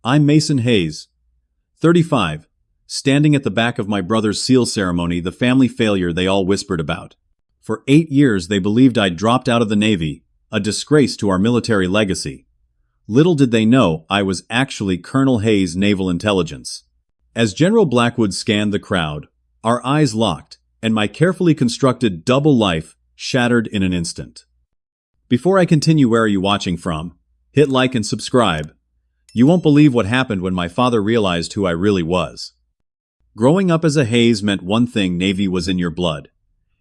I'm Mason Hayes, 35, standing at the back of my brother's seal ceremony, the family failure they all whispered about. For 8 years they believed I'd dropped out of the Navy, a disgrace to our military legacy. Little did they know I was actually Colonel Hayes' naval intelligence. As General Blackwood scanned the crowd, our eyes locked, and my carefully constructed double life shattered in an instant. Before I continue, where are you watching from? Hit like and subscribe. You won't believe what happened when my father realized who I really was. Growing up as a Hayes meant one thing: Navy was in your blood.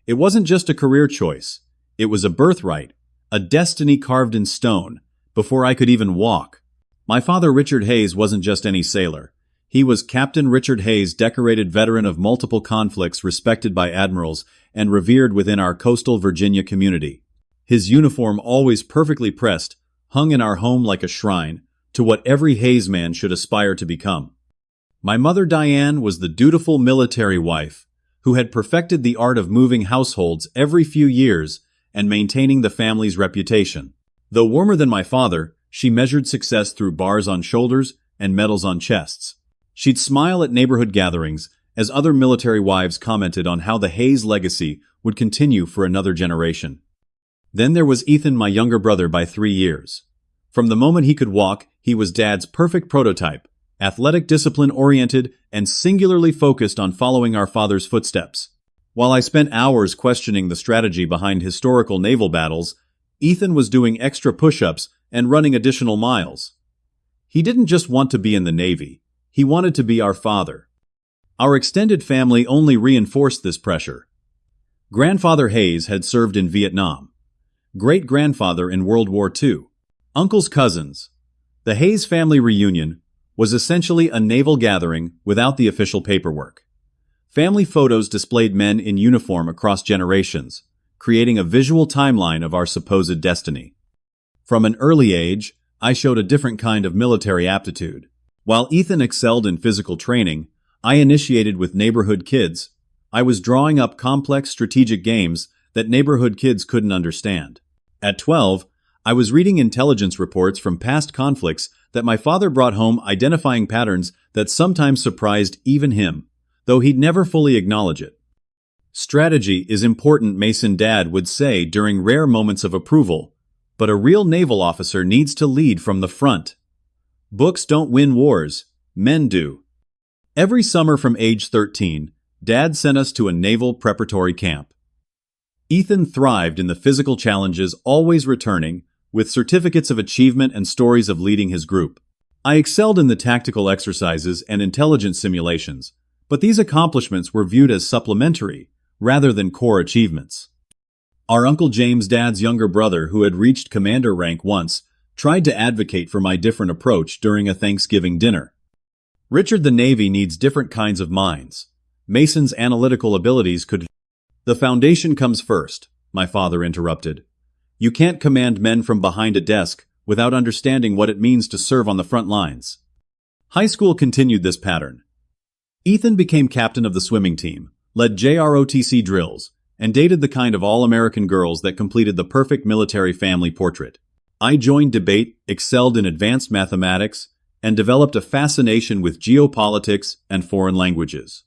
It wasn't just a career choice. It was a birthright, a destiny carved in stone, before I could even walk. My father, Richard Hayes, wasn't just any sailor. He was Captain Richard Hayes, decorated veteran of multiple conflicts, respected by admirals, and revered within our coastal Virginia community. His uniform, always perfectly pressed, hung in our home like a shrine to what every Hayes man should aspire to become. My mother, Diane, was the dutiful military wife who had perfected the art of moving households every few years and maintaining the family's reputation. Though warmer than my father, she measured success through bars on shoulders and medals on chests. She'd smile at neighborhood gatherings as other military wives commented on how the Hayes legacy would continue for another generation. Then there was Ethan, my younger brother by 3 years. From the moment he could walk, he was Dad's perfect prototype, athletic, discipline-oriented, and singularly focused on following our father's footsteps. While I spent hours questioning the strategy behind historical naval battles, Ethan was doing extra push-ups and running additional miles. He didn't just want to be in the Navy, he wanted to be our father. Our extended family only reinforced this pressure. Grandfather Hayes had served in Vietnam. Great-grandfather in World War II. Uncles, cousins. The Hayes family reunion was essentially a naval gathering without the official paperwork. Family photos displayed men in uniform across generations, creating a visual timeline of our supposed destiny. From an early age, I showed a different kind of military aptitude. While Ethan excelled in physical training, I initiated with neighborhood kids. I was drawing up complex strategic games that neighborhood kids couldn't understand. At 12, I was reading intelligence reports from past conflicts that my father brought home, identifying patterns that sometimes surprised even him, though he'd never fully acknowledge it. Strategy is important, Mason, Dad would say during rare moments of approval, but a real naval officer needs to lead from the front. Books don't win wars, men do. Every summer from age 13, Dad sent us to a naval preparatory camp. Ethan thrived in the physical challenges, always returning with certificates of achievement and stories of leading his group. I excelled in the tactical exercises and intelligence simulations, but these accomplishments were viewed as supplementary rather than core achievements. Our Uncle James, Dad's younger brother, who had reached commander rank once, tried to advocate for my different approach during a Thanksgiving dinner. Richard, the Navy needs different kinds of minds. Mason's analytical abilities could... The foundation comes first, my father interrupted. You can't command men from behind a desk without understanding what it means to serve on the front lines. High school continued this pattern. Ethan became captain of the swimming team, led JROTC drills, and dated the kind of all-American girls that completed the perfect military family portrait. I joined debate, excelled in advanced mathematics, and developed a fascination with geopolitics and foreign languages.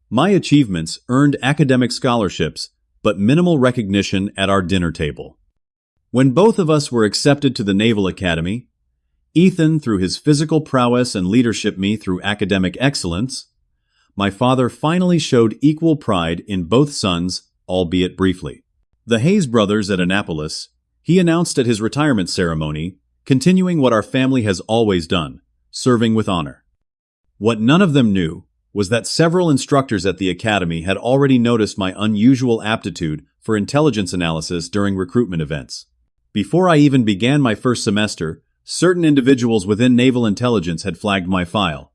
My achievements earned academic scholarships, but minimal recognition at our dinner table. When both of us were accepted to the Naval Academy, Ethan through his physical prowess and leadership, me through academic excellence, my father finally showed equal pride in both sons, albeit briefly. The Hayes brothers at Annapolis, he announced at his retirement ceremony, continuing what our family has always done, serving with honor. What none of them knew was that several instructors at the academy had already noticed my unusual aptitude for intelligence analysis during recruitment events. Before I even began my first semester, certain individuals within naval intelligence had flagged my file.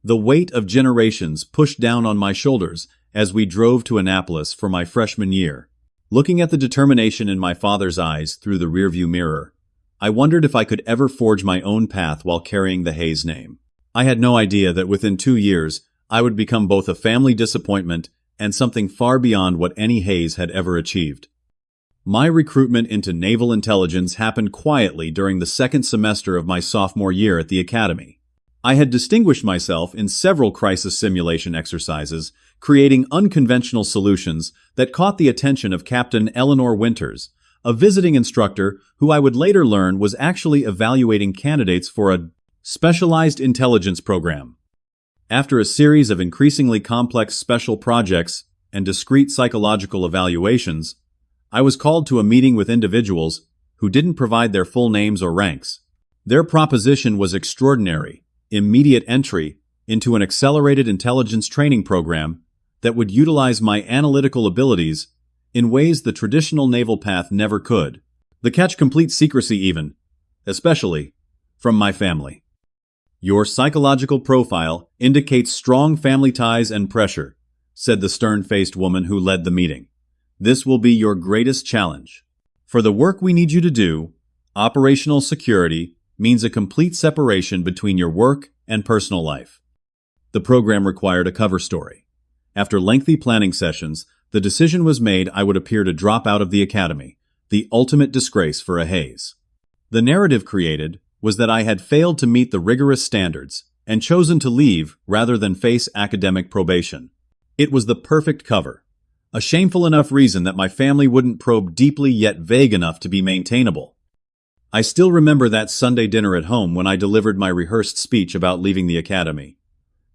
The weight of generations pushed down on my shoulders as we drove to Annapolis for my freshman year. Looking at the determination in my father's eyes through the rearview mirror, I wondered if I could ever forge my own path while carrying the Hayes name. I had no idea that within 2 years, I would become both a family disappointment and something far beyond what any Hayes had ever achieved. My recruitment into naval intelligence happened quietly during the second semester of my sophomore year at the academy. I had distinguished myself in several crisis simulation exercises, creating unconventional solutions that caught the attention of Captain Eleanor Winters, a visiting instructor who I would later learn was actually evaluating candidates for a specialized intelligence program. After a series of increasingly complex special projects and discrete psychological evaluations, I was called to a meeting with individuals who didn't provide their full names or ranks. Their proposition was extraordinary: immediate entry into an accelerated intelligence training program that would utilize my analytical abilities in ways the traditional naval path never could. The catch: complete secrecy even, especially from my family. Your psychological profile indicates strong family ties and pressure, said the stern-faced woman who led the meeting. This will be your greatest challenge. For the work we need you to do, operational security means a complete separation between your work and personal life. The program required a cover story. After lengthy planning sessions, the decision was made I would appear to drop out of the academy, the ultimate disgrace for a Hayes. The narrative created was that I had failed to meet the rigorous standards and chosen to leave rather than face academic probation. It was the perfect cover. A shameful enough reason that my family wouldn't probe deeply yet vague enough to be maintainable. I still remember that Sunday dinner at home when I delivered my rehearsed speech about leaving the academy.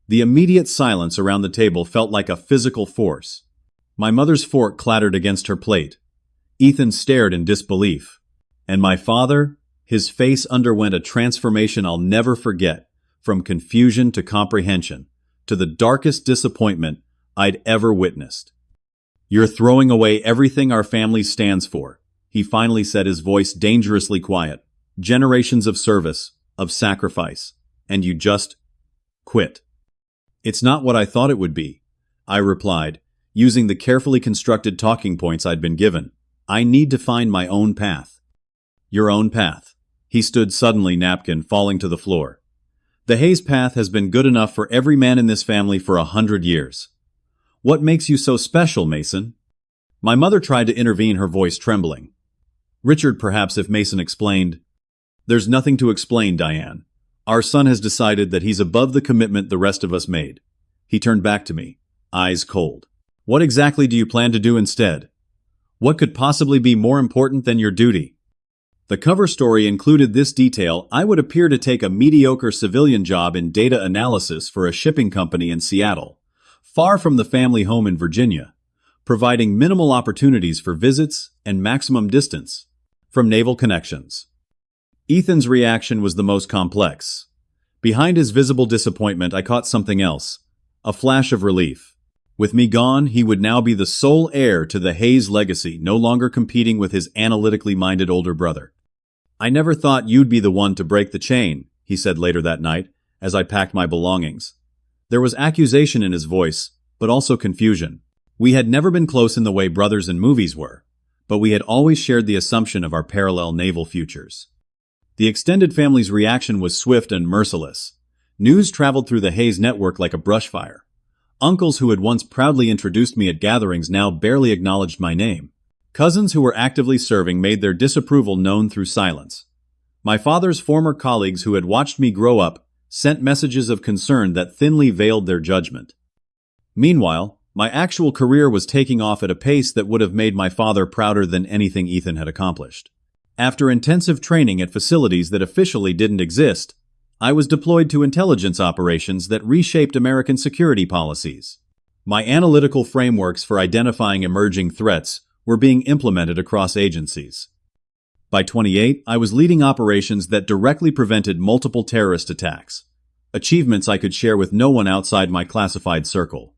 The immediate silence around the table felt like a physical force. My mother's fork clattered against her plate. Ethan stared in disbelief. And my father, his face underwent a transformation I'll never forget, from confusion to comprehension, to the darkest disappointment I'd ever witnessed. "You're throwing away everything our family stands for," he finally said, his voice dangerously quiet. "Generations of service, of sacrifice, and you just quit." "It's not what I thought it would be," I replied, using the carefully constructed talking points I'd been given. "I need to find my own path." "Your own path." He stood suddenly, napkin falling to the floor. "The Hayes path has been good enough for every man in this family for 100 years. What makes you so special, Mason?" My mother tried to intervene, her voice trembling. "Richard, perhaps if Mason explained." "There's nothing to explain, Diane. Our son has decided that he's above the commitment the rest of us made." He turned back to me, eyes cold. "What exactly do you plan to do instead? What could possibly be more important than your duty?" The cover story included this detail: I would appear to take a mediocre civilian job in data analysis for a shipping company in Seattle, far from the family home in Virginia, providing minimal opportunities for visits and maximum distance from naval connections. Ethan's reaction was the most complex. Behind his visible disappointment, I caught something else, a flash of relief. With me gone, he would now be the sole heir to the Hayes legacy, no longer competing with his analytically minded older brother. "I never thought you'd be the one to break the chain," he said later that night, as I packed my belongings. There was accusation in his voice, but also confusion. We had never been close in the way brothers in movies were, but we had always shared the assumption of our parallel naval futures. The extended family's reaction was swift and merciless. News traveled through the Hayes network like a brushfire. Uncles who had once proudly introduced me at gatherings now barely acknowledged my name. Cousins who were actively serving made their disapproval known through silence. My father's former colleagues who had watched me grow up sent messages of concern that thinly veiled their judgment. Meanwhile, my actual career was taking off at a pace that would have made my father prouder than anything Ethan had accomplished. After intensive training at facilities that officially didn't exist, I was deployed to intelligence operations that reshaped American security policies. My analytical frameworks for identifying emerging threats were being implemented across agencies. By 28, I was leading operations that directly prevented multiple terrorist attacks, achievements I could share with no one outside my classified circle.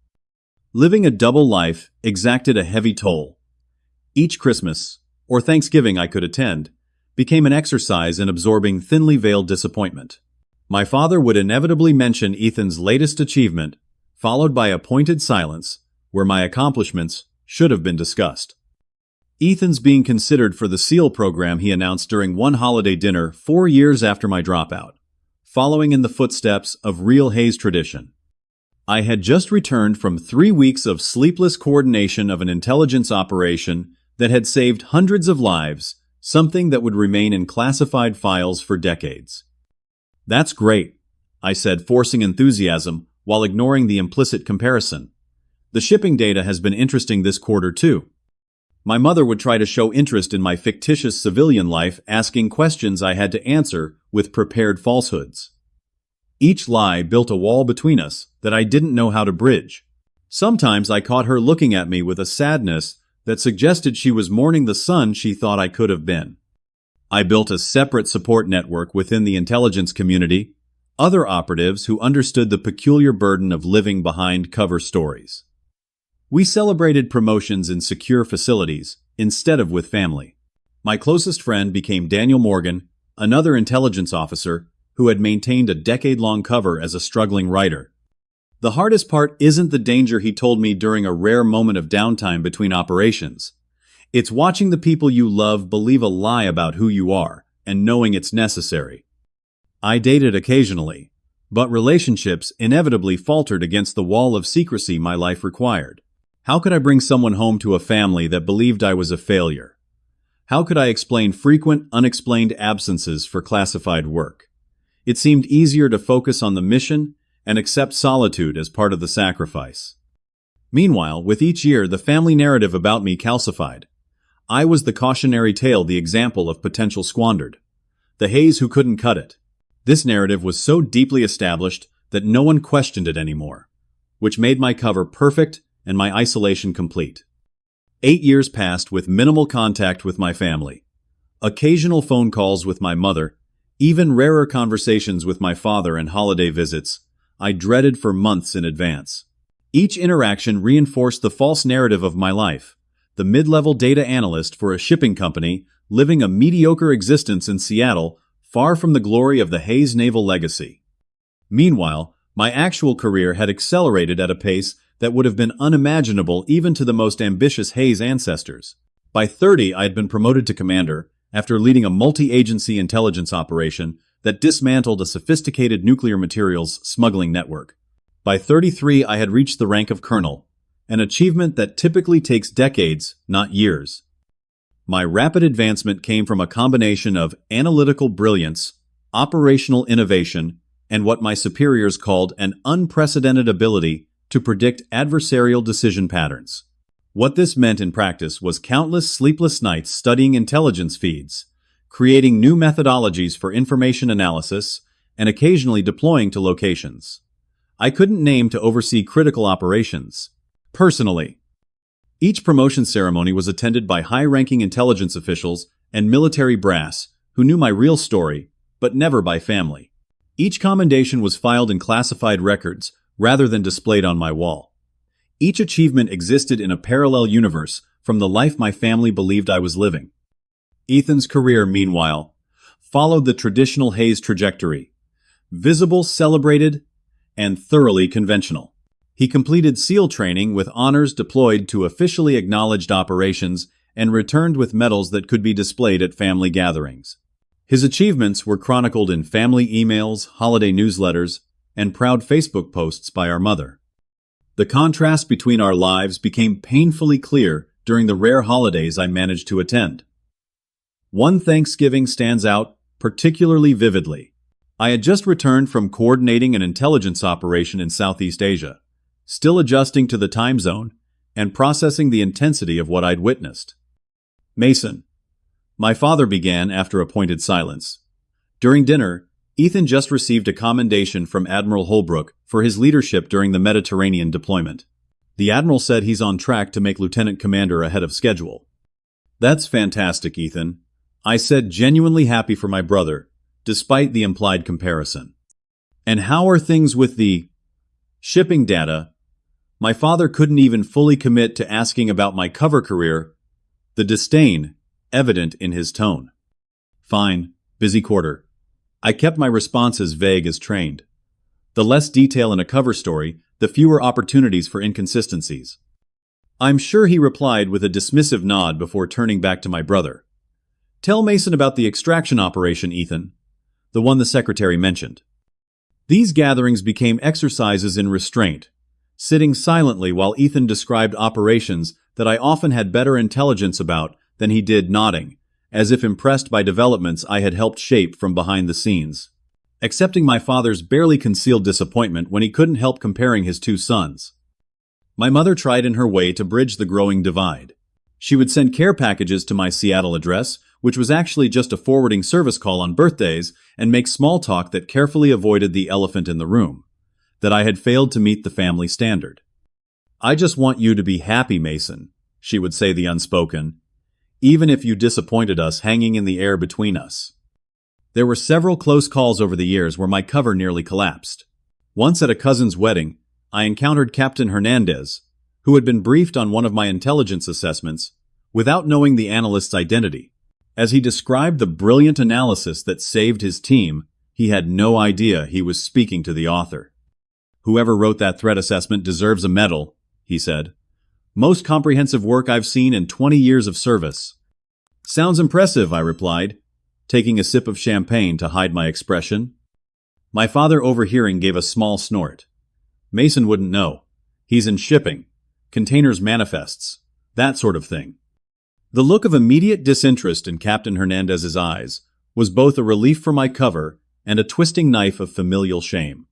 Living a double life exacted a heavy toll. Each Christmas, or Thanksgiving I could attend, became an exercise in absorbing thinly veiled disappointment. My father would inevitably mention Ethan's latest achievement, followed by a pointed silence where my accomplishments should have been discussed. Ethan's being considered for the SEAL program, he announced during one holiday dinner 4 years after my dropout, following in the footsteps of real Hayes tradition. I had just returned from 3 weeks of sleepless coordination of an intelligence operation that had saved hundreds of lives, something that would remain in classified files for decades. "That's great," I said, forcing enthusiasm while ignoring the implicit comparison. "The shipping data has been interesting this quarter too." My mother would try to show interest in my fictitious civilian life, asking questions I had to answer with prepared falsehoods. Each lie built a wall between us that I didn't know how to bridge. Sometimes I caught her looking at me with a sadness that suggested she was mourning the son she thought I could have been. I built a separate support network within the intelligence community, other operatives who understood the peculiar burden of living behind cover stories. We celebrated promotions in secure facilities instead of with family. My closest friend became Daniel Morgan, another intelligence officer who had maintained a decade-long cover as a struggling writer. The hardest part isn't the danger, he told me during a rare moment of downtime between operations. It's watching the people you love believe a lie about who you are and knowing it's necessary. I dated occasionally, but relationships inevitably faltered against the wall of secrecy my life required. How could I bring someone home to a family that believed I was a failure? How could I explain frequent, unexplained absences for classified work? It seemed easier to focus on the mission and accept solitude as part of the sacrifice. Meanwhile, with each year, the family narrative about me calcified. I was the cautionary tale, the example of potential squandered. The haze who couldn't cut it. This narrative was so deeply established that no one questioned it anymore, which made my cover perfect and my isolation complete. 8 years passed with minimal contact with my family. Occasional phone calls with my mother, even rarer conversations with my father, and holiday visits I dreaded for months in advance. Each interaction reinforced the false narrative of my life, the mid-level data analyst for a shipping company living a mediocre existence in Seattle, far from the glory of the Hayes naval legacy. Meanwhile, my actual career had accelerated at a pace that would have been unimaginable even to the most ambitious Hayes ancestors. By 30, I had been promoted to commander after leading a multi-agency intelligence operation that dismantled a sophisticated nuclear materials smuggling network. By 33, I had reached the rank of colonel, an achievement that typically takes decades, not years. My rapid advancement came from a combination of analytical brilliance, operational innovation, and what my superiors called an unprecedented ability to predict adversarial decision patterns. What this meant in practice was countless sleepless nights studying intelligence feeds, creating new methodologies for information analysis, and occasionally deploying to locations I couldn't name to oversee critical operations. Personally, each promotion ceremony was attended by high-ranking intelligence officials and military brass who knew my real story, but never by family. Each commendation was filed in classified records rather than displayed on my wall. Each achievement existed in a parallel universe from the life my family believed I was living. Ethan's career, meanwhile, followed the traditional Hayes trajectory: visible, celebrated, and thoroughly conventional. He completed SEAL training with honors, deployed to officially acknowledged operations, and returned with medals that could be displayed at family gatherings. His achievements were chronicled in family emails, holiday newsletters, and proud Facebook posts by our mother. The contrast between our lives became painfully clear during the rare holidays I managed to attend. One Thanksgiving stands out particularly vividly. I had just returned from coordinating an intelligence operation in Southeast Asia, still adjusting to the time zone and processing the intensity of what I'd witnessed. "Mason," my father began after a pointed silence. During dinner, Ethan just received a commendation from Admiral Holbrook for his leadership during the Mediterranean deployment. The Admiral said he's on track to make Lieutenant Commander ahead of schedule. "That's fantastic, Ethan," I said, genuinely happy for my brother, despite the implied comparison. "And how are things with the shipping data?" My father couldn't even fully commit to asking about my cover career, the disdain evident in his tone. "Fine, busy quarter." I kept my responses vague as trained. The less detail in a cover story, the fewer opportunities for inconsistencies. "I'm sure," he replied with a dismissive nod before turning back to my brother. "Tell Mason about the extraction operation, Ethan, the one the secretary mentioned." These gatherings became exercises in restraint, sitting silently while Ethan described operations that I often had better intelligence about than he did nodding, as if impressed by developments I had helped shape from behind the scenes. Accepting my father's barely concealed disappointment when he couldn't help comparing his two sons. My mother tried in her way to bridge the growing divide. She would send care packages to my Seattle address, which was actually just a forwarding service call on birthdays, and make small talk that carefully avoided the elephant in the room, that I had failed to meet the family standard. "I just want you to be happy, Mason," she would say the unspoken, "even if you disappointed us hanging in the air between us." There were several close calls over the years where my cover nearly collapsed. Once at a cousin's wedding, I encountered Captain Hernandez, who had been briefed on one of my intelligence assessments, without knowing the analyst's identity. As he described the brilliant analysis that saved his team, he had no idea he was speaking to the author. "Whoever wrote that threat assessment deserves a medal," he said. "Most comprehensive work I've seen in 20 years of service." "Sounds impressive," I replied, taking a sip of champagne to hide my expression. My father, overhearing, gave a small snort. "Mason wouldn't know. He's in shipping, containers manifests, that sort of thing." The look of immediate disinterest in Captain Hernandez's eyes was both a relief for my cover and a twisting knife of familial shame.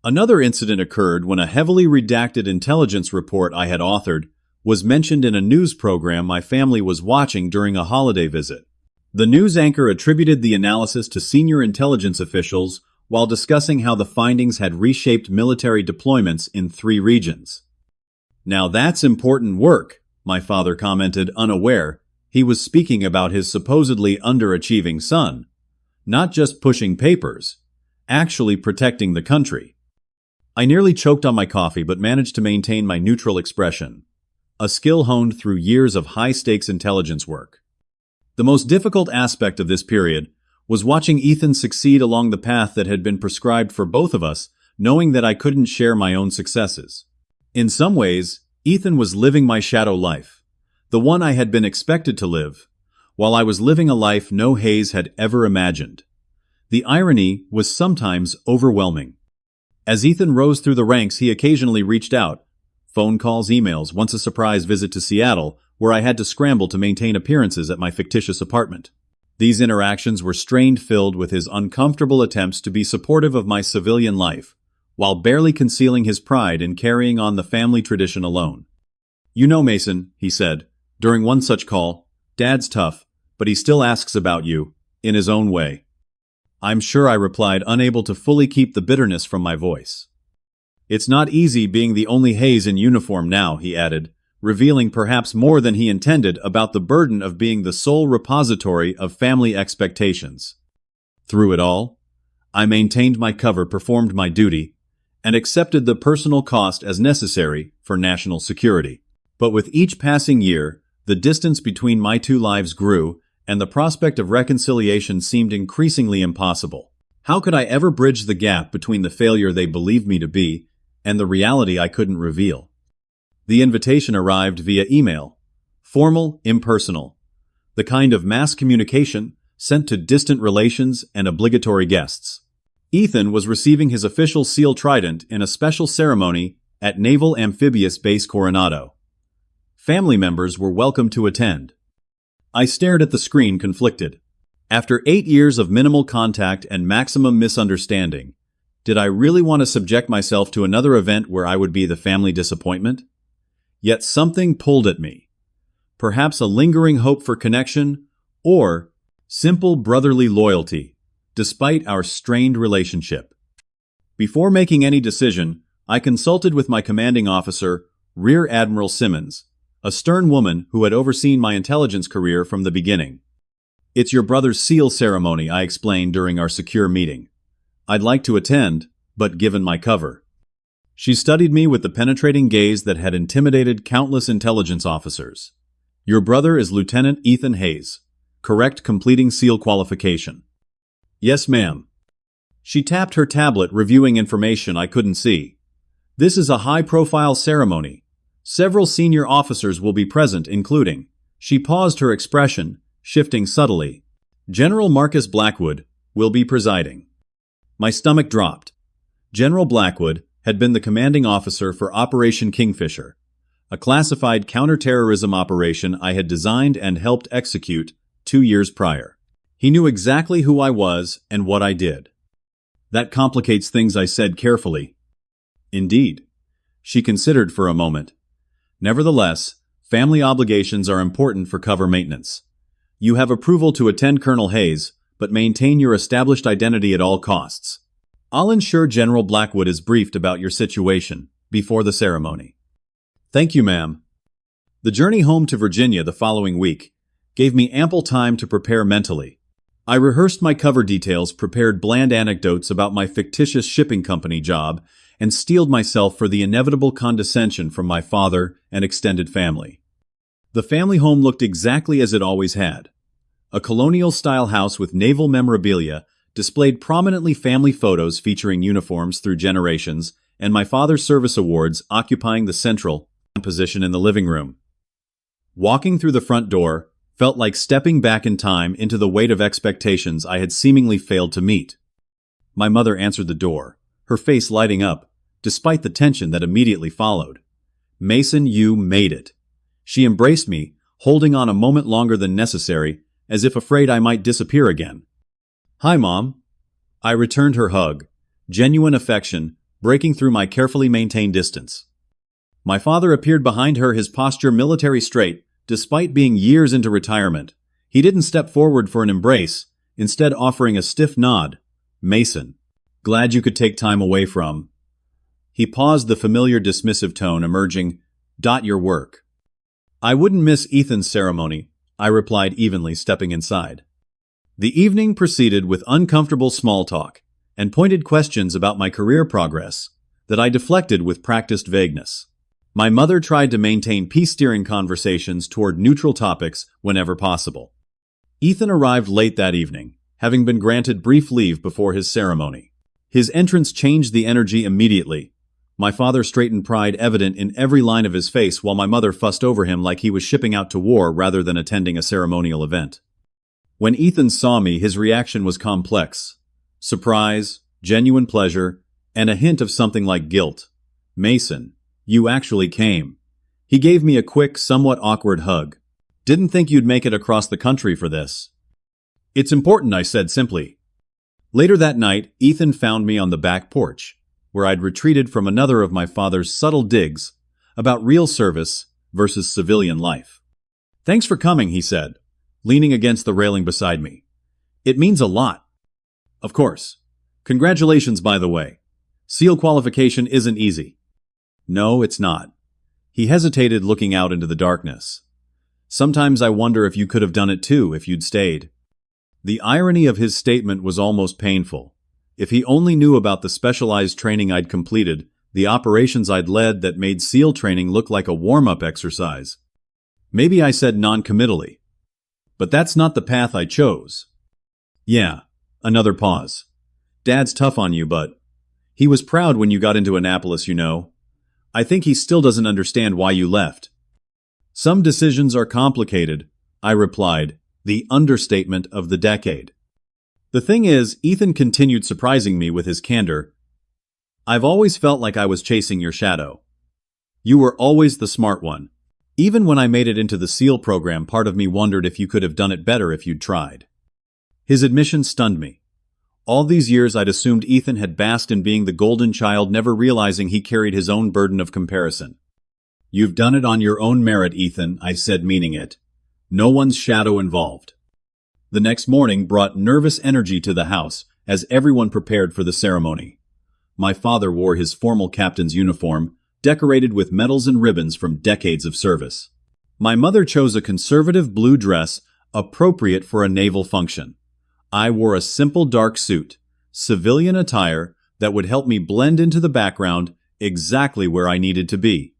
Another incident occurred when a heavily redacted intelligence report I had authored was mentioned in a news program my family was watching during a holiday visit. The news anchor attributed the analysis to senior intelligence officials while discussing how the findings had reshaped military deployments in 3 regions. "Now that's important work," my father commented, unaware he was speaking about his supposedly underachieving son. Not just pushing papers, actually protecting the country. I nearly choked on my coffee but managed to maintain my neutral expression, a skill honed through years of high-stakes intelligence work. The most difficult aspect of this period was watching Ethan succeed along the path that had been prescribed for both of us, knowing that I couldn't share my own successes. In some ways, Ethan was living my shadow life, the one I had been expected to live, while I was living a life no Hayes had ever imagined. The irony was sometimes overwhelming. As Ethan rose through the ranks, he occasionally reached out. Phone calls, emails, once a surprise visit to Seattle, where I had to scramble to maintain appearances at my fictitious apartment. These interactions were strain-filled with his uncomfortable attempts to be supportive of my civilian life, while barely concealing his pride in carrying on the family tradition alone. "You know, Mason," he said, during one such call, "Dad's tough, but he still asks about you, in his own way." "I'm sure," I replied, unable to fully keep the bitterness from my voice. "It's not easy being the only Hayes in uniform now," he added, revealing perhaps more than he intended about the burden of being the sole repository of family expectations. Through it all, I maintained my cover, performed my duty, and accepted the personal cost as necessary for national security. But with each passing year, the distance between my two lives grew, and the prospect of reconciliation seemed increasingly impossible. How could I ever bridge the gap between the failure they believed me to be and the reality I couldn't reveal? The invitation arrived via email, formal, impersonal, the kind of mass communication sent to distant relations and obligatory guests. Ethan was receiving his official SEAL Trident in a special ceremony at Naval Amphibious Base Coronado. Family members were welcome to attend. I stared at the screen, conflicted. After 8 years of minimal contact and maximum misunderstanding, did I really want to subject myself to another event where I would be the family disappointment? Yet something pulled at me. Perhaps a lingering hope for connection, or simple brotherly loyalty, despite our strained relationship. Before making any decision, I consulted with my commanding officer, Rear Admiral Simmons, a stern woman who had overseen my intelligence career from the beginning. "It's your brother's SEAL ceremony," I explained during our secure meeting. "I'd like to attend, but given my cover." She studied me with the penetrating gaze that had intimidated countless intelligence officers. "Your brother is Lieutenant Ethan Hayes. Correct, completing SEAL qualification." "Yes, ma'am." She tapped her tablet, reviewing information I couldn't see. "This is a high-profile ceremony. Several senior officers will be present, including..." She paused, her expression shifting subtly. "General Marcus Blackwood will be presiding." My stomach dropped. General Blackwood had been the commanding officer for Operation Kingfisher, a classified counterterrorism operation I had designed and helped execute 2 years prior. He knew exactly who I was and what I did. That complicates things, I said carefully. Indeed. She considered for a moment. Nevertheless, family obligations are important for cover maintenance. You have approval to attend Colonel Hayes, but maintain your established identity at all costs. I'll ensure General Blackwood is briefed about your situation before the ceremony. Thank you, ma'am. The journey home to Virginia the following week gave me ample time to prepare mentally. I rehearsed my cover details, prepared bland anecdotes about my fictitious shipping company job, and steeled myself for the inevitable condescension from my father and extended family. The family home looked exactly as it always had. A colonial-style house with naval memorabilia displayed prominently family photos featuring uniforms through generations, and my father's service awards occupying the central position in the living room. Walking through the front door felt like stepping back in time into the weight of expectations I had seemingly failed to meet. My mother answered the door, her face lighting up, despite the tension that immediately followed. "Mason, you made it." She embraced me, holding on a moment longer than necessary, as if afraid I might disappear again. "Hi, Mom." I returned her hug, genuine affection breaking through my carefully maintained distance. My father appeared behind her, his posture military straight, despite being years into retirement. He didn't step forward for an embrace, instead offering a stiff nod. "Mason, glad you could take time away from." He paused, the familiar dismissive tone emerging. "Your work." "I wouldn't miss Ethan's ceremony," I replied evenly, stepping inside. The evening proceeded with uncomfortable small talk and pointed questions about my career progress that I deflected with practiced vagueness. My mother tried to maintain peace-steering conversations toward neutral topics whenever possible. Ethan arrived late that evening, having been granted brief leave before his ceremony. His entrance changed the energy immediately. My father straightened, pride evident in every line of his face, while my mother fussed over him like he was shipping out to war rather than attending a ceremonial event. When Ethan saw me, his reaction was complex. Surprise, genuine pleasure, and a hint of something like guilt. "Mason, you actually came." He gave me a quick, somewhat awkward hug. "Didn't think you'd make it across the country for this." "It's important," I said simply. Later that night, Ethan found me on the back porch, where I'd retreated from another of my father's subtle digs about real service versus civilian life. "Thanks for coming," he said, leaning against the railing beside me. "It means a lot." "Of course. Congratulations, by the way. SEAL qualification isn't easy." "No, it's not." He hesitated, looking out into the darkness. "Sometimes I wonder if you could have done it too if you'd stayed." The irony of his statement was almost painful. If he only knew about the specialized training I'd completed, the operations I'd led that made SEAL training look like a warm-up exercise. Maybe I said non-committally. But that's not the path I chose. "Yeah." Another pause. "Dad's tough on you, but he was proud when you got into Annapolis, you know. I think he still doesn't understand why you left." "Some decisions are complicated," I replied, the understatement of the decade. "The thing is," Ethan continued, surprising me with his candor, "I've always felt like I was chasing your shadow. You were always the smart one. Even when I made it into the SEAL program, part of me wondered if you could have done it better if you'd tried." His admission stunned me. All these years I'd assumed Ethan had basked in being the golden child, never realizing he carried his own burden of comparison. "You've done it on your own merit, Ethan," I said, meaning it. "No one's shadow involved." The next morning brought nervous energy to the house as everyone prepared for the ceremony. My father wore his formal captain's uniform, decorated with medals and ribbons from decades of service. My mother chose a conservative blue dress appropriate for a naval function. I wore a simple dark suit, civilian attire that would help me blend into the background exactly where I needed to be.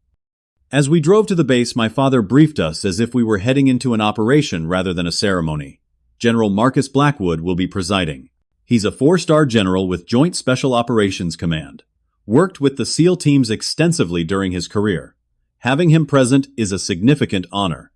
As we drove to the base, my father briefed us as if we were heading into an operation rather than a ceremony. "General Marcus Blackwood will be presiding. He's a 4-star general with Joint Special Operations Command. Worked with the SEAL teams extensively during his career. Having him present is a significant honor."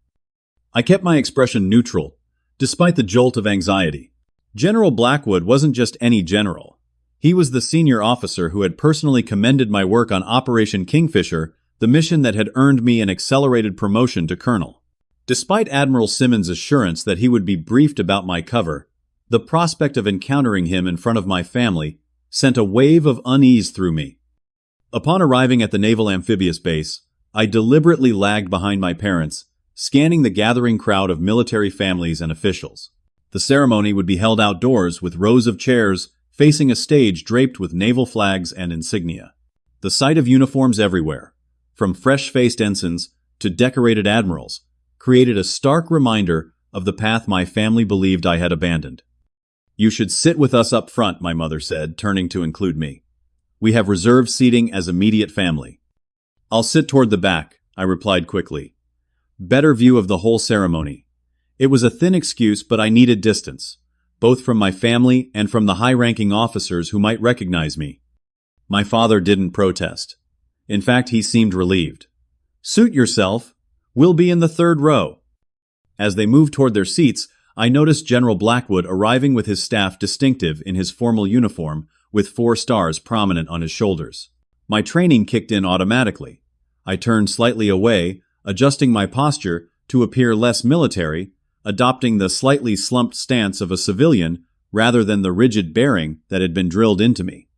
I kept my expression neutral, despite the jolt of anxiety. General Blackwood wasn't just any general. He was the senior officer who had personally commended my work on Operation Kingfisher the mission that had earned me an accelerated promotion to colonel. Despite Admiral Simmons' assurance that he would be briefed about my cover, the prospect of encountering him in front of my family sent a wave of unease through me. Upon arriving at the Naval Amphibious Base, I deliberately lagged behind my parents, scanning the gathering crowd of military families and officials. The ceremony would be held outdoors with rows of chairs facing a stage draped with naval flags and insignia. The sight of uniforms everywhere, from fresh-faced ensigns to decorated admirals, created a stark reminder of the path my family believed I had abandoned. "You should sit with us up front," my mother said, turning to include me. "We have reserved seating as immediate family." "I'll sit toward the back," I replied quickly. Better view of the whole ceremony. It was a thin excuse, but I needed distance, both from my family and from the high-ranking officers who might recognize me. My father didn't protest. In fact, he seemed relieved. "Suit yourself. We'll be in the third row." As they moved toward their seats, I noticed General Blackwood arriving with his staff distinctive in his formal uniform, with 4 stars prominent on his shoulders. My training kicked in automatically. I turned slightly away, adjusting my posture to appear less military, adopting the slightly slumped stance of a civilian rather than the rigid bearing that had been drilled into me.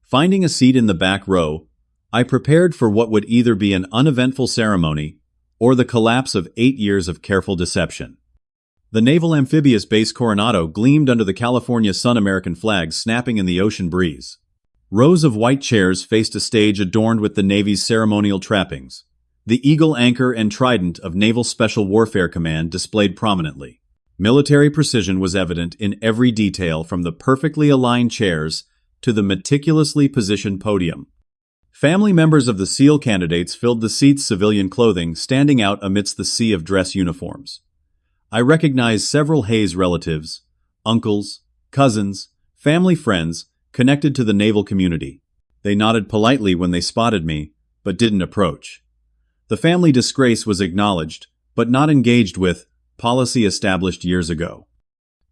Finding a seat in the back row, I prepared for what would either be an uneventful ceremony or the collapse of 8 years of careful deception. The Naval Amphibious Base Coronado gleamed under the California Sun American flag snapping in the ocean breeze. Rows of white chairs faced a stage adorned with the Navy's ceremonial trappings. The eagle anchor and trident of Naval Special Warfare Command displayed prominently. Military precision was evident in every detail, from the perfectly aligned chairs to the meticulously positioned podium. Family members of the SEAL candidates filled the seats, civilian clothing standing out amidst the sea of dress uniforms. I recognized several Hayes relatives, uncles, cousins, family friends connected to the naval community. They nodded politely when they spotted me, but didn't approach. The family disgrace was acknowledged, but not engaged with, policy established years ago.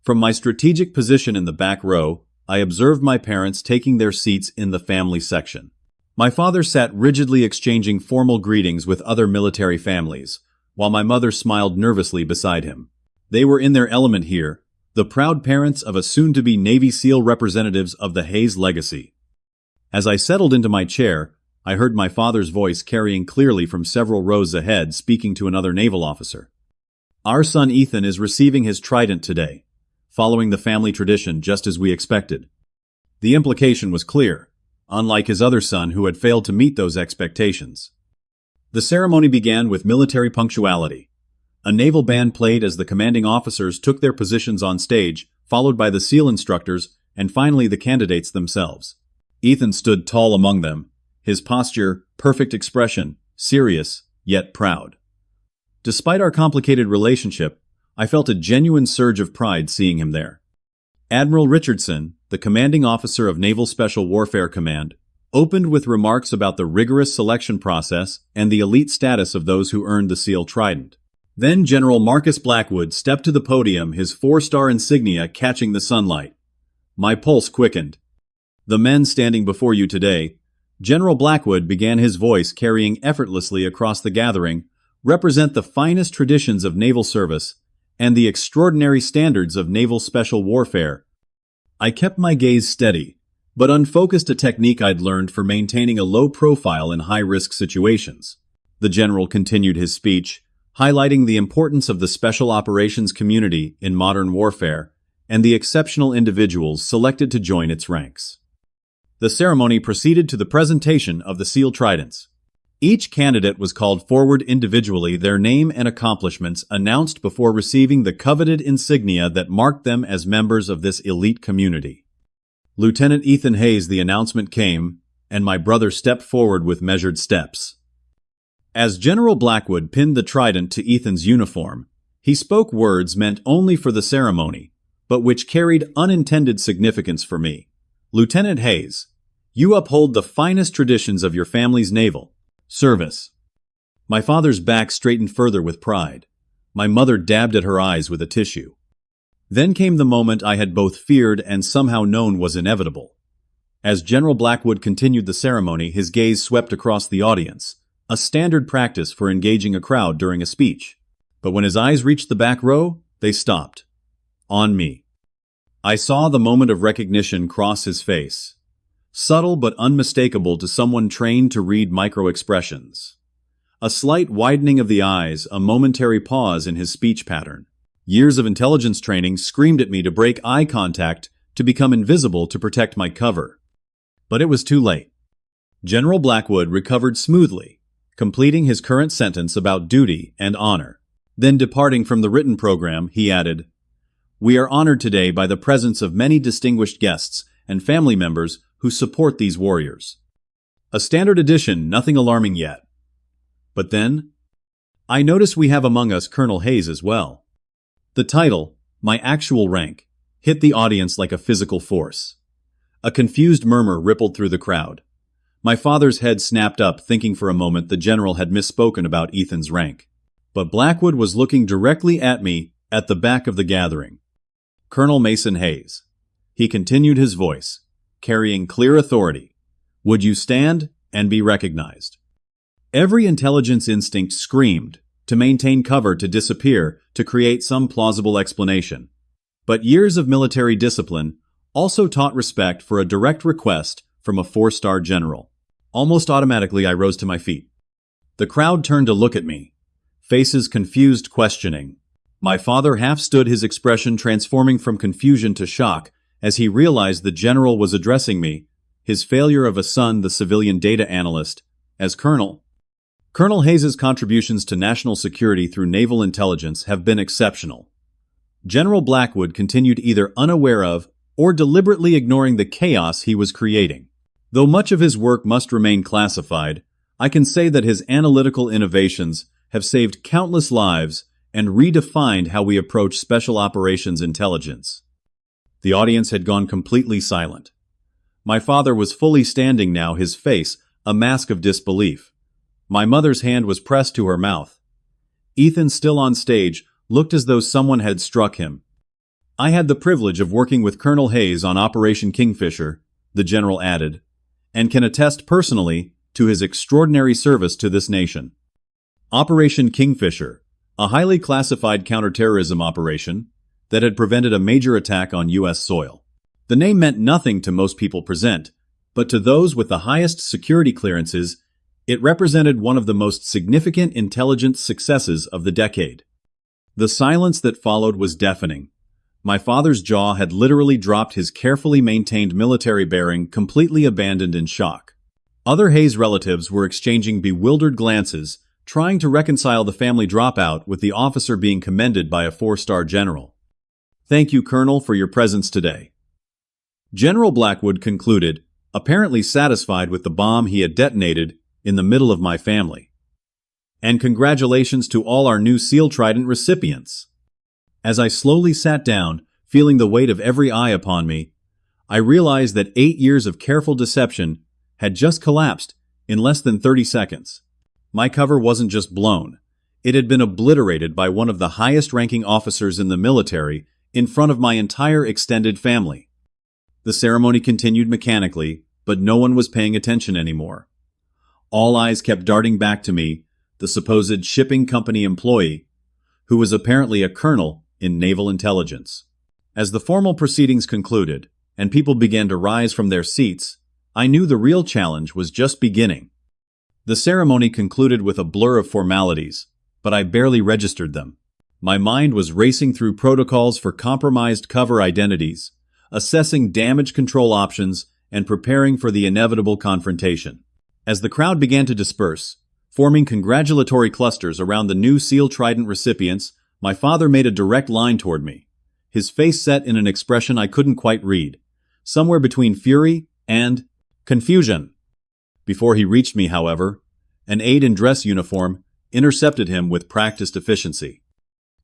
From my strategic position in the back row, I observed my parents taking their seats in the family section. My father sat rigidly exchanging formal greetings with other military families, while my mother smiled nervously beside him. They were in their element here, the proud parents of a soon-to-be Navy SEAL representatives of the Hayes legacy. As I settled into my chair, I heard my father's voice carrying clearly from several rows ahead, speaking to another naval officer. "Our son Ethan is receiving his trident today, following the family tradition just as we expected." The implication was clear, unlike his other son who had failed to meet those expectations. The ceremony began with military punctuality. A naval band played as the commanding officers took their positions on stage, followed by the SEAL instructors and finally the candidates themselves. Ethan stood tall among them, his posture, perfect expression, serious, yet proud. Despite our complicated relationship, I felt a genuine surge of pride seeing him there. Admiral Richardson, the commanding officer of Naval Special Warfare Command, opened with remarks about the rigorous selection process and the elite status of those who earned the SEAL Trident. Then General Marcus Blackwood stepped to the podium, his 4-star insignia catching the sunlight. My pulse quickened. "The men standing before you today," General Blackwood began, his voice carrying effortlessly across the gathering, "represent the finest traditions of naval service and the extraordinary standards of naval special warfare." I kept my gaze steady, but unfocused, a technique I'd learned for maintaining a low profile in high-risk situations. The general continued his speech, highlighting the importance of the special operations community in modern warfare and the exceptional individuals selected to join its ranks. The ceremony proceeded to the presentation of the SEAL Tridents. Each candidate was called forward individually, their name and accomplishments announced before receiving the coveted insignia that marked them as members of this elite community. "Lieutenant Ethan Hayes," the announcement came, and my brother stepped forward with measured steps. As General Blackwood pinned the trident to Ethan's uniform, he spoke words meant only for the ceremony, but which carried unintended significance for me. "Lieutenant Hayes, you uphold the finest traditions of your family's naval service." My father's back straightened further with pride. My mother dabbed at her eyes with a tissue. Then came the moment I had both feared and somehow known was inevitable. As General Blackwood continued the ceremony, his gaze swept across the audience, a standard practice for engaging a crowd during a speech. But when his eyes reached the back row, they stopped. On me. I saw the moment of recognition cross his face. Subtle but unmistakable to someone trained to read micro-expressions. A slight widening of the eyes, a momentary pause in his speech pattern. Years of intelligence training screamed at me to break eye contact, to become invisible to protect my cover. But it was too late. General Blackwood recovered smoothly, completing his current sentence about duty and honor. Then departing from the written program, he added, "We are honored today by the presence of many distinguished guests and family members who support these warriors." A standard edition, nothing alarming yet. But then, I notice we have among us Colonel Hayes as well. The title, my actual rank, hit the audience like a physical force. A confused murmur rippled through the crowd. My father's head snapped up, thinking for a moment the general had misspoken about Ethan's rank. But Blackwood was looking directly at me at the back of the gathering. Colonel Mason Hayes. He continued, his voice, carrying clear authority. Would you stand and be recognized? Every intelligence instinct screamed, to maintain cover, to disappear, to create some plausible explanation. But years of military discipline also taught respect for a direct request from a 4-star general. Almost automatically I rose to my feet. The crowd turned to look at me, faces confused, questioning. My father half stood, his expression transforming from confusion to shock as he realized the general was addressing me, his failure of a son, the civilian data analyst, as Colonel. Colonel Hayes's contributions to national security through naval intelligence have been exceptional. General Blackwood continued, either unaware of or deliberately ignoring the chaos he was creating. Though much of his work must remain classified, I can say that his analytical innovations have saved countless lives and redefined how we approach special operations intelligence. The audience had gone completely silent. My father was fully standing now, his face a mask of disbelief. My mother's hand was pressed to her mouth. Ethan, still on stage, looked as though someone had struck him. I had the privilege of working with Colonel Hayes on Operation Kingfisher, the general added, and can attest personally to his extraordinary service to this nation. Operation Kingfisher, a highly classified counterterrorism operation that had prevented a major attack on U.S. soil. The name meant nothing to most people present, but to those with the highest security clearances, it represented one of the most significant intelligence successes of the decade. The silence that followed was deafening. My father's jaw had literally dropped, his carefully maintained military bearing completely abandoned in shock. Other Hayes relatives were exchanging bewildered glances, trying to reconcile the family dropout with the officer being commended by a 4-star general. Thank you, Colonel, for your presence today. General Blackwood concluded, apparently satisfied with the bomb he had detonated in the middle of my family. And congratulations to all our new SEAL Trident recipients. As I slowly sat down, feeling the weight of every eye upon me, I realized that 8 years of careful deception had just collapsed in less than 30 seconds. My cover wasn't just blown. It had been obliterated by one of the highest-ranking officers in the military in front of my entire extended family. The ceremony continued mechanically, but no one was paying attention anymore. All eyes kept darting back to me, the supposed shipping company employee, who was apparently a colonel in naval intelligence. As the formal proceedings concluded, and people began to rise from their seats, I knew the real challenge was just beginning. The ceremony concluded with a blur of formalities, but I barely registered them. My mind was racing through protocols for compromised cover identities, assessing damage control options, and preparing for the inevitable confrontation. As the crowd began to disperse, forming congratulatory clusters around the new SEAL Trident recipients, my father made a direct line toward me, his face set in an expression I couldn't quite read, somewhere between fury and confusion. Before he reached me, however, an aide in dress uniform intercepted him with practiced efficiency.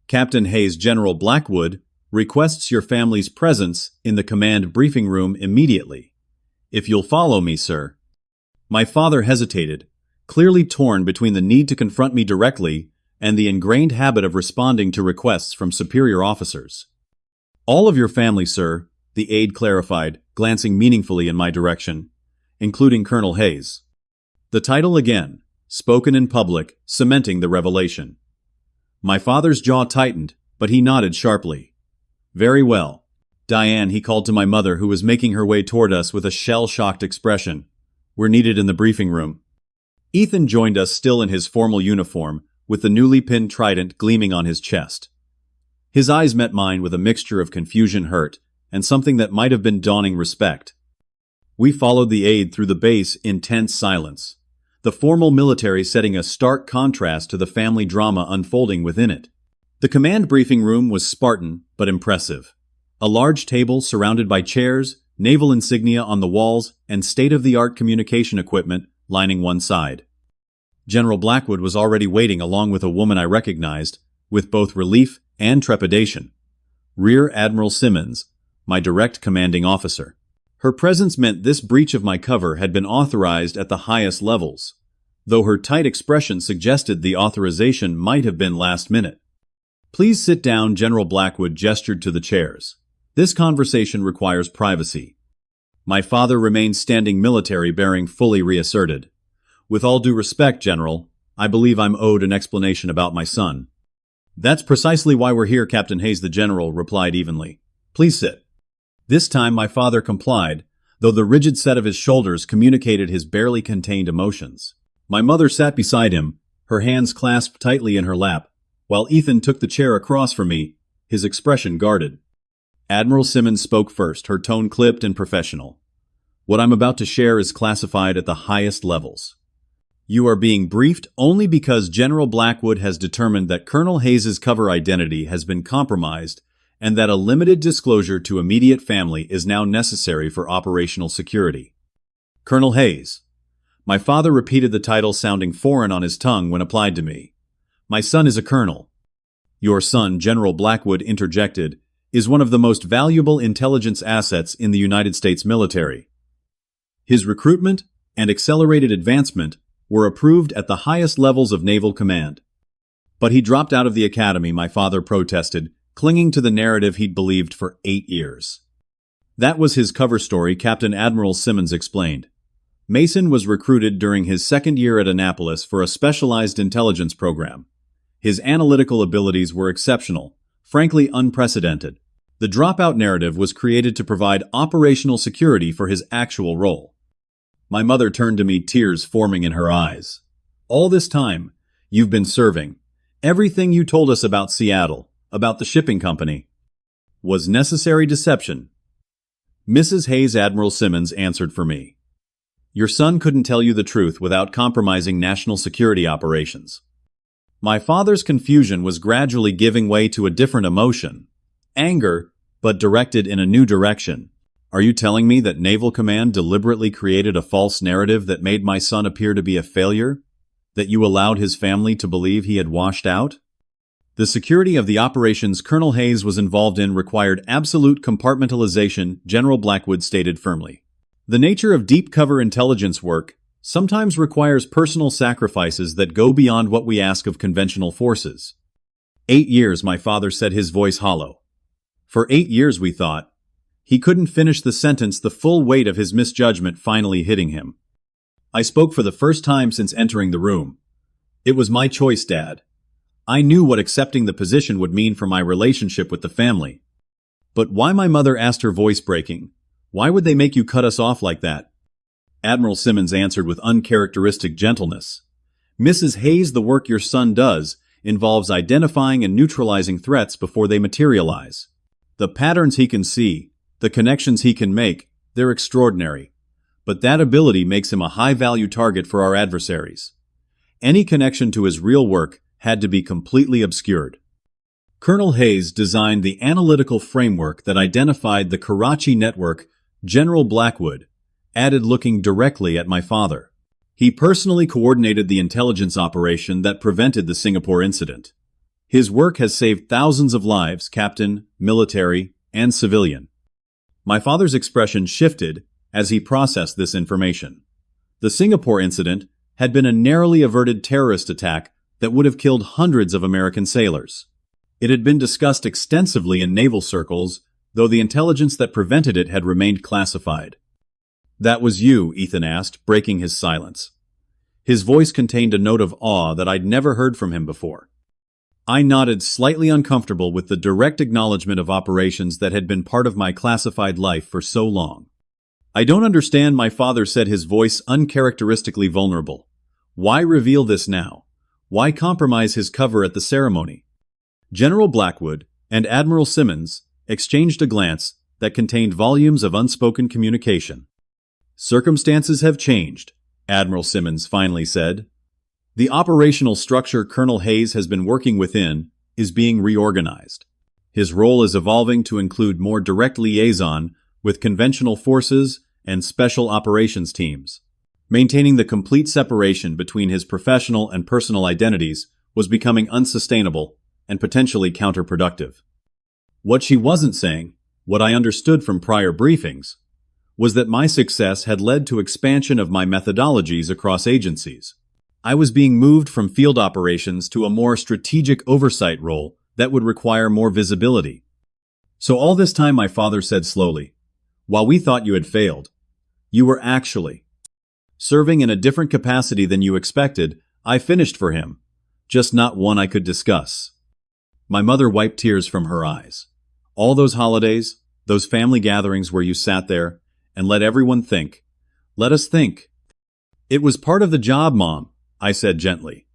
Captain Hayes, General Blackwood requests your family's presence in the command briefing room immediately. If you'll follow me, sir. My father hesitated, clearly torn between the need to confront me directly and the ingrained habit of responding to requests from superior officers. All of your family, sir, the aide clarified, glancing meaningfully in my direction, including Colonel Hayes. The title again, spoken in public, cementing the revelation. My father's jaw tightened, but he nodded sharply. Very well. Diane, he called to my mother, who was making her way toward us with a shell-shocked expression. We're needed in the briefing room. Ethan joined us, still in his formal uniform, with the newly pinned trident gleaming on his chest. His eyes met mine with a mixture of confusion, hurt, and something that might have been dawning respect. We followed the aide through the base in tense silence, the formal military setting a stark contrast to the family drama unfolding within it. The command briefing room was Spartan but impressive. A large table surrounded by chairs, naval insignia on the walls, and state-of-the-art communication equipment lining one side. General Blackwood was already waiting, along with a woman I recognized, with both relief and trepidation. Rear Admiral Simmons, my direct commanding officer. Her presence meant this breach of my cover had been authorized at the highest levels, though her tight expression suggested the authorization might have been last minute. Please sit down, General Blackwood gestured to the chairs. This conversation requires privacy. My father remained standing, military bearing fully reasserted. With all due respect, General, I believe I'm owed an explanation about my son. That's precisely why we're here, Captain Hayes, the general replied evenly. Please sit. This time my father complied, though the rigid set of his shoulders communicated his barely contained emotions. My mother sat beside him, her hands clasped tightly in her lap, while Ethan took the chair across from me, his expression guarded. Admiral Simmons spoke first, her tone clipped and professional. What I'm about to share is classified at the highest levels. You are being briefed only because General Blackwood has determined that Colonel Hayes's cover identity has been compromised and that a limited disclosure to immediate family is now necessary for operational security. Colonel Hayes. My father repeated the title, sounding foreign on his tongue when applied to me. My son is a colonel. Your son, General Blackwood interjected, is one of the most valuable intelligence assets in the United States military. His recruitment and accelerated advancement were approved at the highest levels of naval command. But he dropped out of the academy, my father protested, clinging to the narrative he'd believed for 8 years. That was his cover story, Captain Admiral Simmons explained. Mason was recruited during his second year at Annapolis for a specialized intelligence program. His analytical abilities were exceptional, frankly unprecedented. The dropout narrative was created to provide operational security for his actual role. My mother turned to me, tears forming in her eyes. All this time, you've been serving. Everything you told us about Seattle, about the shipping company, was necessary deception. Mrs. Hayes, Admiral Simmons answered for me. Your son couldn't tell you the truth without compromising national security operations. My father's confusion was gradually giving way to a different emotion. Anger, but directed in a new direction. Are you telling me that Naval Command deliberately created a false narrative that made my son appear to be a failure? That you allowed his family to believe he had washed out? The security of the operations Colonel Hayes was involved in required absolute compartmentalization, General Blackwood stated firmly. The nature of deep cover intelligence work sometimes requires personal sacrifices that go beyond what we ask of conventional forces. 8 years, my father said, his voice hollow. For 8 years, we thought. He couldn't finish the sentence, the full weight of his misjudgment finally hitting him. I spoke for the first time since entering the room. It was my choice, Dad. I knew what accepting the position would mean for my relationship with the family. But why, my mother asked, her voice breaking. Why would they make you cut us off like that? Admiral Simmons answered with uncharacteristic gentleness. Mrs. Hayes, the work your son does involves identifying and neutralizing threats before they materialize. The patterns he can see, the connections he can make, they're extraordinary. But that ability makes him a high-value target for our adversaries. Any connection to his real work had to be completely obscured. Colonel Hayes designed the analytical framework that identified the Karachi network. General Blackwood added, looking directly at my father. He personally coordinated the intelligence operation that prevented the Singapore incident. His work has saved thousands of lives, Captain, military, and civilian. My father's expression shifted as he processed this information. The Singapore incident had been a narrowly averted terrorist attack that would have killed hundreds of American sailors. It had been discussed extensively in naval circles, though the intelligence that prevented it had remained classified. That was you, Ethan asked, breaking his silence. His voice contained a note of awe that I'd never heard from him before. I nodded, slightly uncomfortable with the direct acknowledgement of operations that had been part of my classified life for so long. "I don't understand," my father said, his voice uncharacteristically vulnerable. "Why reveal this now? Why compromise his cover at the ceremony?" General Blackwood and Admiral Simmons exchanged a glance that contained volumes of unspoken communication. "Circumstances have changed," Admiral Simmons finally said. "The operational structure Colonel Hayes has been working within is being reorganized. His role is evolving to include more direct liaison with conventional forces and special operations teams. Maintaining the complete separation between his professional and personal identities was becoming unsustainable and potentially counterproductive." What she wasn't saying, what I understood from prior briefings, was that my success had led to expansion of my methodologies across agencies. I was being moved from field operations to a more strategic oversight role that would require more visibility. "So all this time," my father said slowly, "while we thought you had failed, you were actually serving in a different capacity than you expected." I finished for him, just not one I could discuss. My mother wiped tears from her eyes. "All those holidays, those family gatherings where you sat there and let everyone think. Let us think." "It was part of the job, Mom," I said gently.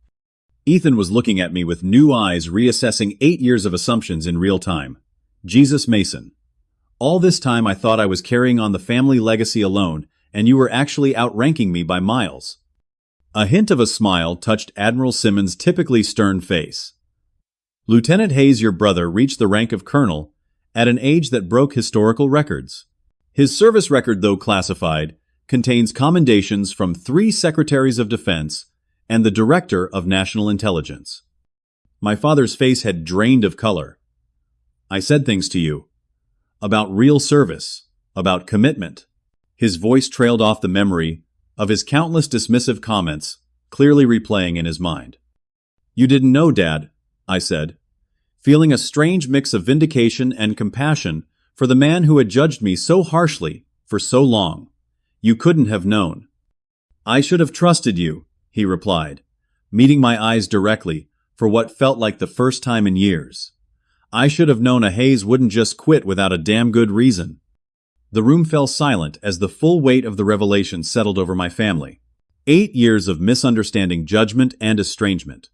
Ethan was looking at me with new eyes, reassessing 8 years of assumptions in real time. "Jesus Mason. All this time I thought I was carrying on the family legacy alone, and you were actually outranking me by miles." A hint of a smile touched Admiral Simmons' typically stern face. "Lieutenant Hayes, your brother, reached the rank of colonel at an age that broke historical records. His service record, though classified, contains commendations from 3 secretaries of defense and the director of national intelligence." My father's face had drained of color. "I said things to you about real service, about commitment." His voice trailed off the memory of his countless dismissive comments, clearly replaying in his mind. "You didn't know, Dad," I said, feeling a strange mix of vindication and compassion for the man who had judged me so harshly for so long. "You couldn't have known." "I should have trusted you," he replied, meeting my eyes directly for what felt like the first time in years. "I should have known a Hayes wouldn't just quit without a damn good reason." The room fell silent as the full weight of the revelation settled over my family. 8 years of misunderstanding, judgment, and estrangement,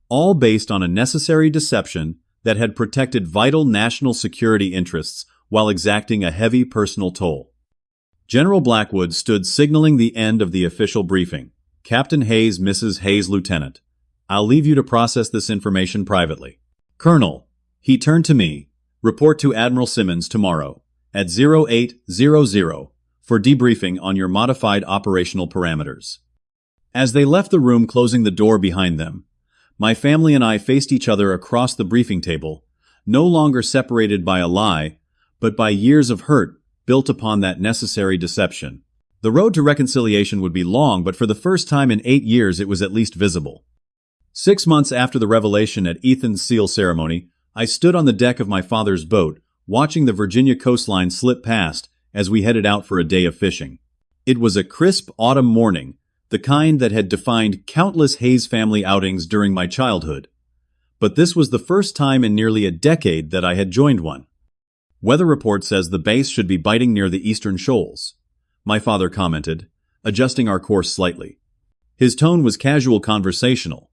all based on a necessary deception that had protected vital national security interests while exacting a heavy personal toll. General Blackwood stood signaling the end of the official briefing. "Captain Hayes, Mrs. Hayes, Lieutenant. I'll leave you to process this information privately. Colonel," he turned to me, "report to Admiral Simmons tomorrow at 0800 for debriefing on your modified operational parameters." As they left the room, closing the door behind them, my family and I faced each other across the briefing table, no longer separated by a lie, but by years of hurt built upon that necessary deception. The road to reconciliation would be long, but for the first time in 8 years it was at least visible. 6 months after the revelation at Ethan's seal ceremony, I stood on the deck of my father's boat, watching the Virginia coastline slip past as we headed out for a day of fishing. It was a crisp autumn morning, the kind that had defined countless Hayes family outings during my childhood. But this was the first time in nearly a decade that I had joined one. "Weather report says the base should be biting near the eastern shoals," my father commented, adjusting our course slightly. His tone was casual, conversational,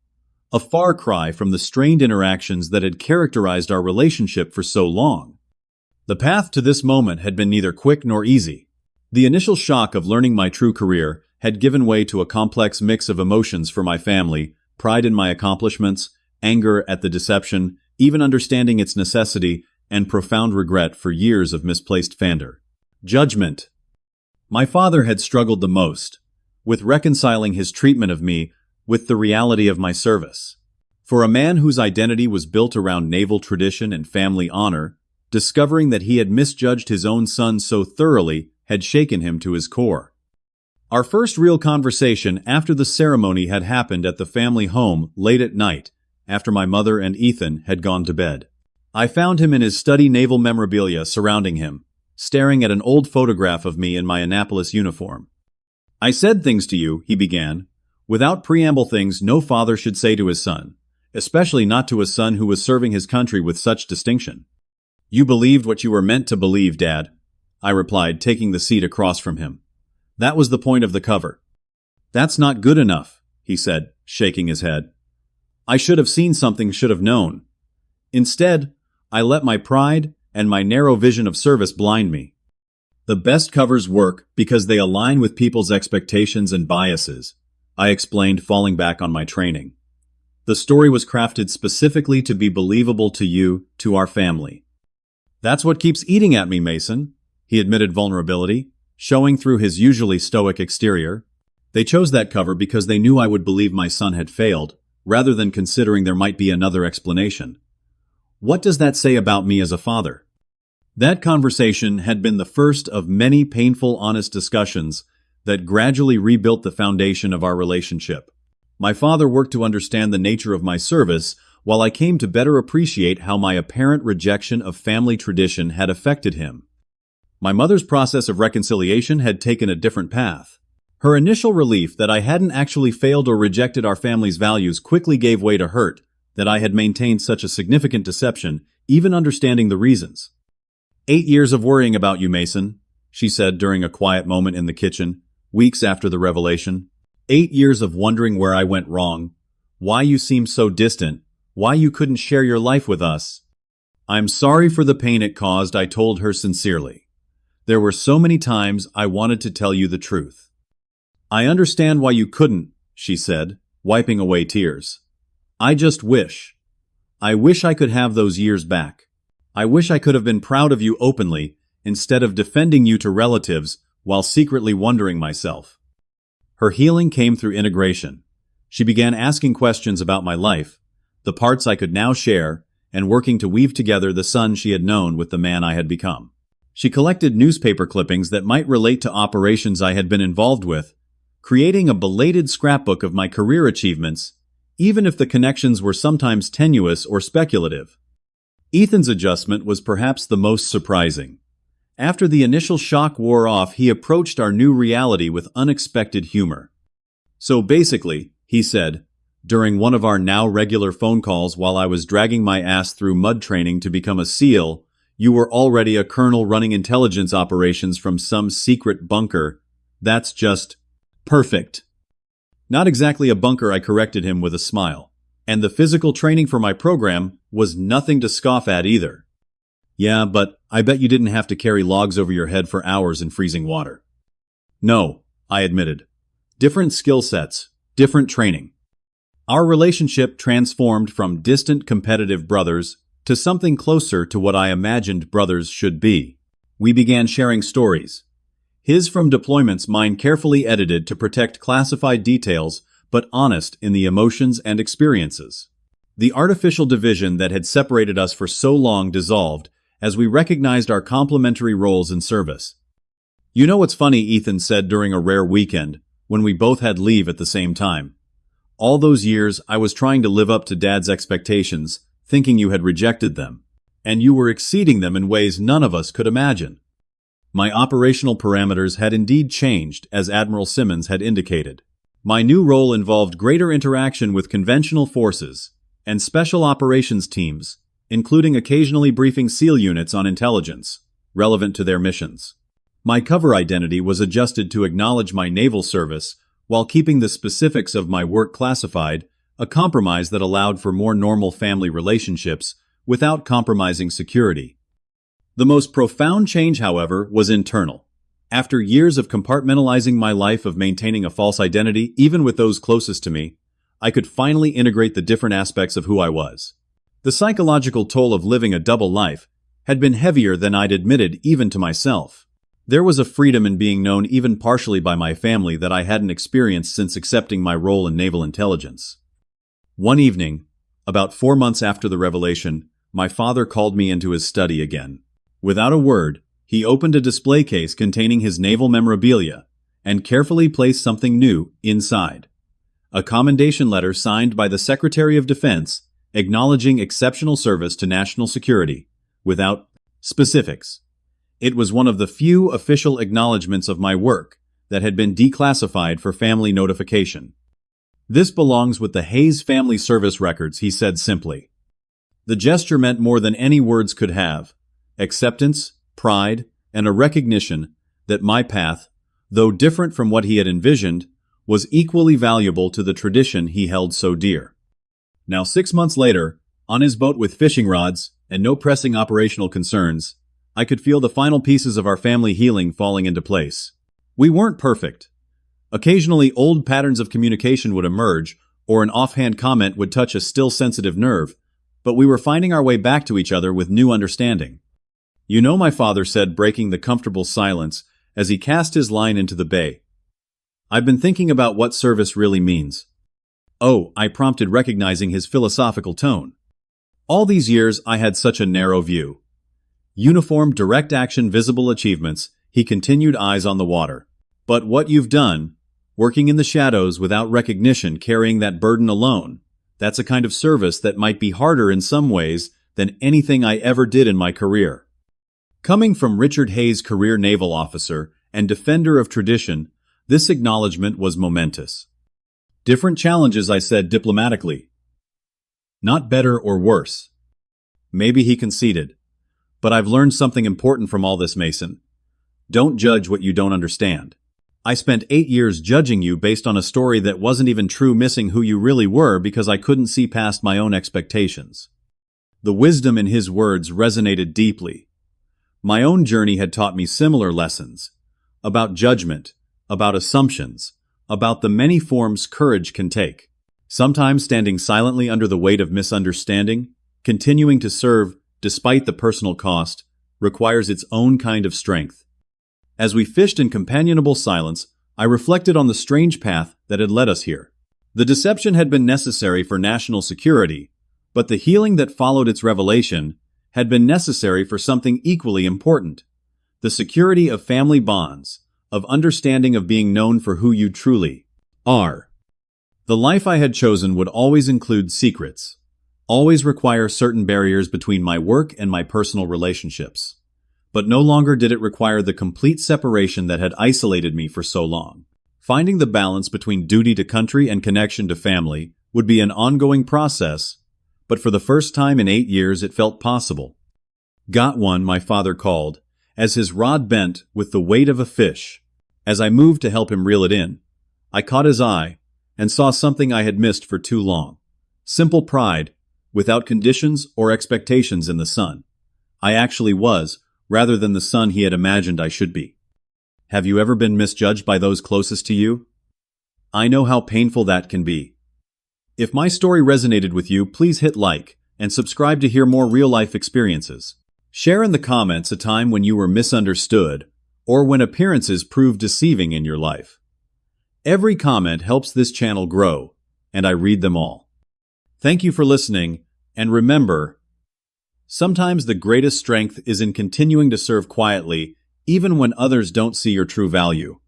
a far cry from the strained interactions that had characterized our relationship for so long. The path to this moment had been neither quick nor easy. The initial shock of learning my true career had given way to a complex mix of emotions for my family: pride in my accomplishments, anger at the deception, even understanding its necessity, and profound regret for years of misplaced candor. Judgment. My father had struggled the most with reconciling his treatment of me with the reality of my service. For a man whose identity was built around naval tradition and family honor, discovering that he had misjudged his own son so thoroughly had shaken him to his core. Our first real conversation after the ceremony had happened at the family home late at night, after my mother and Ethan had gone to bed. I found him in his study, naval memorabilia surrounding him, staring at an old photograph of me in my Annapolis uniform. "I said things to you," he began, Without preamble, things no father should say to his son, especially not to a son who was serving his country with such distinction. "You believed what you were meant to believe, Dad," I replied, taking the seat across from him. "That was the point of the cover." "That's not good enough," he said, shaking his head. "I should have seen something, should have known. Instead, I let my pride and my narrow vision of service blind me. The best covers work because they align with people's expectations and biases," I explained, falling back on my training. "The story was crafted specifically to be believable to you, to our family." "That's what keeps eating at me, Mason," he admitted vulnerability, showing through his usually stoic exterior. "They chose that cover because they knew I would believe my son had failed, rather than considering there might be another explanation. What does that say about me as a father?" That conversation had been the first of many painful, honest discussions that gradually rebuilt the foundation of our relationship. My father worked to understand the nature of my service, while I came to better appreciate how my apparent rejection of family tradition had affected him. My mother's process of reconciliation had taken a different path. Her initial relief that I hadn't actually failed or rejected our family's values quickly gave way to hurt that I had maintained such a significant deception, even understanding the reasons. "8 years of worrying about you, Mason," she said during a quiet moment in the kitchen, weeks after the revelation. "8 years of wondering where I went wrong, why you seemed so distant, why you couldn't share your life with us. I'm sorry for the pain it caused," I told her sincerely. "There were so many times I wanted to tell you the truth." "I understand why you couldn't," she said, wiping away tears. "I just wish. I wish I could have those years back. I wish I could have been proud of you openly, instead of defending you to relatives while secretly wondering myself." Her healing came through integration. She began asking questions about my life, the parts I could now share, and working to weave together the son she had known with the man I had become. She collected newspaper clippings that might relate to operations I had been involved with, creating a belated scrapbook of my career achievements, even if the connections were sometimes tenuous or speculative. Ethan's adjustment was perhaps the most surprising. After the initial shock wore off, he approached our new reality with unexpected humor. "So basically," he said, during one of our now regular phone calls while I was dragging my ass through mud training to become a SEAL, "you were already a colonel running intelligence operations from some secret bunker. That's just perfect." "Not exactly a bunker," I corrected him with a smile. "And the physical training for my program was nothing to scoff at either." "Yeah, but I bet you didn't have to carry logs over your head for hours in freezing water." "No," I admitted. "Different skill sets, different training." Our relationship transformed from distant competitive brothers to something closer to what I imagined brothers should be. We began sharing stories. His from deployments, mine carefully edited to protect classified details, but honest in the emotions and experiences. The artificial division that had separated us for so long dissolved as we recognized our complementary roles in service. "You know what's funny," Ethan said during a rare weekend, when we both had leave at the same time. "All those years I was trying to live up to Dad's expectations, thinking you had rejected them. And you were exceeding them in ways none of us could imagine." My operational parameters had indeed changed, as Admiral Simmons had indicated. My new role involved greater interaction with conventional forces and special operations teams, including occasionally briefing SEAL units on intelligence relevant to their missions. My cover identity was adjusted to acknowledge my naval service while keeping the specifics of my work classified, a compromise that allowed for more normal family relationships without compromising security. The most profound change, however, was internal. After years of compartmentalizing my life, of maintaining a false identity, even with those closest to me, I could finally integrate the different aspects of who I was. The psychological toll of living a double life had been heavier than I'd admitted even to myself. There was a freedom in being known even partially by my family that I hadn't experienced since accepting my role in naval intelligence. One evening, about 4 months after the revelation, my father called me into his study again. Without a word, he opened a display case containing his naval memorabilia and carefully placed something new inside. A commendation letter signed by the Secretary of Defense acknowledging exceptional service to national security, without specifics. It was one of the few official acknowledgments of my work that had been declassified for family notification. "This belongs with the Hayes family service records," he said simply. The gesture meant more than any words could have: acceptance, pride, and a recognition that my path, though different from what he had envisioned, was equally valuable to the tradition he held so dear. Now 6 months later, on his boat with fishing rods and no pressing operational concerns, I could feel the final pieces of our family healing falling into place. We weren't perfect. Occasionally, old patterns of communication would emerge, or an offhand comment would touch a still sensitive nerve, but we were finding our way back to each other with new understanding. "You know," my father said, breaking the comfortable silence as he cast his line into the bay, "I've been thinking about what service really means." "Oh," I prompted, recognizing his philosophical tone. All these years I had such a narrow view. "Uniform, direct action, visible achievements," he continued, eyes on the water. "But what you've done, working in the shadows without recognition, carrying that burden alone, that's a kind of service that might be harder in some ways than anything I ever did in my career." Coming from Richard Hayes, career naval officer and defender of tradition, this acknowledgement was momentous. "Different challenges," I said diplomatically. "Not better or worse." "Maybe," he conceded. "But I've learned something important from all this, Mason. Don't judge what you don't understand. I spent 8 years judging you based on a story that wasn't even true, missing who you really were because I couldn't see past my own expectations." The wisdom in his words resonated deeply. My own journey had taught me similar lessons. About judgment, about assumptions, about the many forms courage can take. Sometimes standing silently under the weight of misunderstanding, continuing to serve despite the personal cost, requires its own kind of strength. As we fished in companionable silence, I reflected on the strange path that had led us here. The deception had been necessary for national security, but the healing that followed its revelation had been necessary for something equally important: the security of family bonds, of understanding, of being known for who you truly are. The life I had chosen would always include secrets, always require certain barriers between my work and my personal relationships. But no longer did it require the complete separation that had isolated me for so long. Finding the balance between duty to country and connection to family would be an ongoing process, but for the first time in 8 years it felt possible. "Got one," my father called, as his rod bent with the weight of a fish. As I moved to help him reel it in, I caught his eye and saw something I had missed for too long: simple pride, without conditions or expectations in the son I actually was, rather than the son he had imagined I should be. Have you ever been misjudged by those closest to you? I know how painful that can be. If my story resonated with you, please hit like and subscribe to hear more real-life experiences. Share in the comments a time when you were misunderstood or when appearances proved deceiving in your life. Every comment helps this channel grow, and I read them all. Thank you for listening, and remember, sometimes the greatest strength is in continuing to serve quietly, even when others don't see your true value.